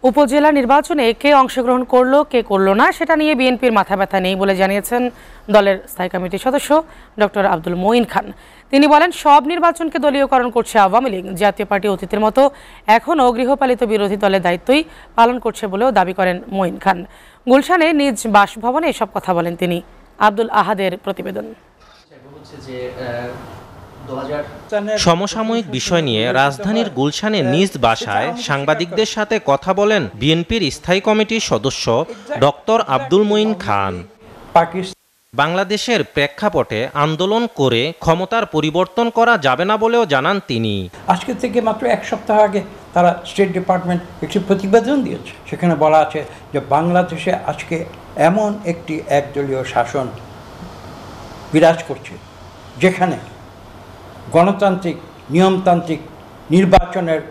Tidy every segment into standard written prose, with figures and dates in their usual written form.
উপজেলা নির্বাচনে কে অংশগ্রহণ করলো কে করলো না সেটা নিয়ে বিএনপির মাথা ব্যথা নেই বলে জানিয়েছেন দলের স্থায়ী কমিটির সদস্য ডক্টর আব্দুল মঈন খান। তিনি বলেন, সব নির্বাচনকে দলীয়করণ করছে আওয়ামী লীগ। জাতীয় পার্টি অতীতের মতো এখনও গৃহপালিত বিরোধী দলের দায়িত্বই পালন করছে বলেও দাবি করেন মঈন খান। গুলশানে নিজ বাসভবনে এসব কথা বলেন তিনি। আব্দুল আহাদের প্রতিবেদন। সমসাময়িক বিষয় নিয়ে রাজধানীর গুলশানে নিজ বাসায় সাংবাদিকদের সাথে কথা বলেন বিএনপির স্থায়ী কমিটির সদস্য ডক্টর আব্দুল মঈন খান। বাংলাদেশের প্রেক্ষাপটে আন্দোলন করে ক্ষমতার পরিবর্তন করা যাবে না বলেও জানান তিনি। আজকে থেকে মাত্র এক সপ্তাহ আগে তারা স্টেট ডিপার্টমেন্ট একটি প্রতিবেদন দিয়েছে। সেখানে বলা আছে যে বাংলাদেশে আজকে এমন একটি একদলীয় শাসন বিরাজ করছে যেখানে গণতান্ত্রিক নিয়মতান্ত্রিক নির্বাচনের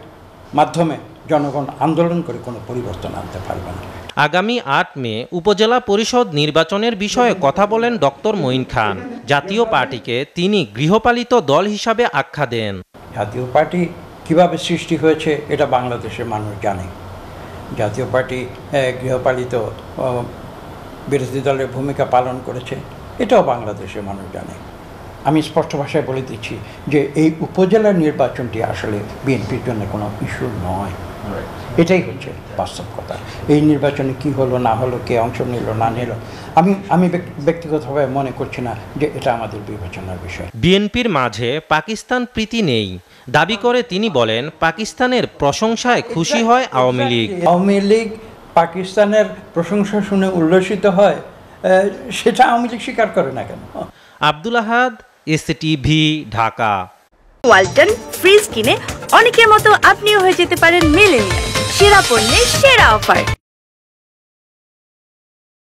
মাধ্যমে জনগণ আন্দোলন করে কোনো পরিবর্তন আনতে পারবে না। আগামী ৮ মে উপজেলা পরিষদ নির্বাচনের বিষয়ে কথা বলেন ডক্টর মঈন খান। জাতীয় পার্টিকে তিনি গৃহপালিত দল হিসাবে আখ্যা দেন। জাতীয় পার্টি কিভাবে সৃষ্টি হয়েছে এটা বাংলাদেশের মানুষ জানে। জাতীয় পার্টি গৃহপালিত বিরোধী দলের ভূমিকা পালন করেছে, এটাও বাংলাদেশের মানুষ জানে। আমি স্পষ্ট ভাষায় বলে দিচ্ছি যে এই উপজেলার নির্বাচনটি আসলে বিএনপির জন্য কোনো ইস্যু নয়। এটাই হচ্ছে বাস্তব কথা। এই নির্বাচনে কি হলো না হলো, কে অংশ নিল না নিল, আমি ব্যক্তিগতভাবে মনে করছি না যে এটা আমাদের বিবেচনার বিষয়। বিএনপির মাঝে পাকিস্তান প্রীতি নেই দাবি করে তিনি বলেন, পাকিস্তানের প্রশংসায় খুশি হয় আওয়ামী লীগ। আওয়ামী লীগ পাকিস্তানের প্রশংসা শুনে উল্লসিত হয়, সেটা আওয়ামী লীগ স্বীকার করে না কেন? আব্দুল আহাদ, এসটিভি, ঢাকা। ওয়ালটন ফ্রিজ কিনে অনেকের মতো আপনিও হয়ে যেতে পারেন মিলেনিয়াল। সেরা পণ্যের সেরা অফার।